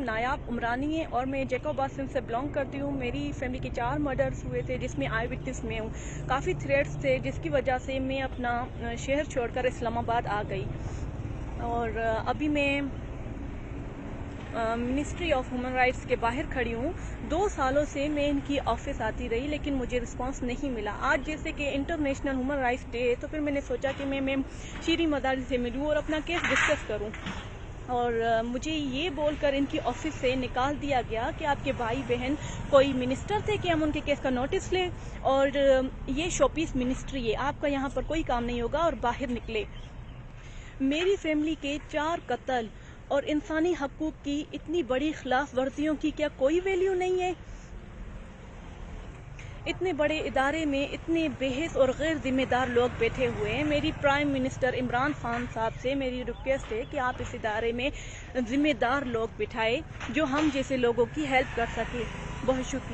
نایاب عمرانی ہے اور میں جیکوب آسن سے بلانگ کرتی ہوں۔ میری فیملی کے 4 مرڈرز ہوئے تھے جس میں آئی وٹنس میں ہوں۔ کافی تھریٹس تھے جس کی وجہ سے میں اپنا شہر چھوڑ کر اسلام آباد آ گئی، اور ابھی میں منسٹری آف ہیومن رائٹس کے باہر کھڑی ہوں۔ 2 سالوں سے میں ان کی آفس آتی رہی لیکن مجھے رسپانس نہیں ملا۔ آج جیسے کہ انٹرنیشنل ہیومن رائٹس ڈے ہے تو پھر میں نے سوچا کہ میں میم شیریں مداری سے ملوں اور اپنا کیس ڈسکس کروں، اور مجھے یہ بول کر ان کی آفس سے نکال دیا گیا کہ آپ کے بھائی بہن کوئی منسٹر تھے کہ ہم ان کے کیس کا نوٹس لیں، اور یہ شو پیس منسٹری ہے، آپ کا یہاں پر کوئی کام نہیں ہوگا اور باہر نکلے۔ میری فیملی کے 4 قتل اور انسانی حقوق کی اتنی بڑی خلاف ورزیوں کی کیا کوئی ویلیو نہیں ہے؟ اتنے بڑے ادارے میں اتنے بے حس اور غیر ذمہ دار لوگ بیٹھے ہوئے ہیں۔ میری پرائم منسٹر عمران خان صاحب سے میری ریکویسٹ ہے کہ آپ اس ادارے میں ذمہ دار لوگ بٹھائے جو ہم جیسے لوگوں کی ہیلپ کر سکے۔ بہت شکریہ۔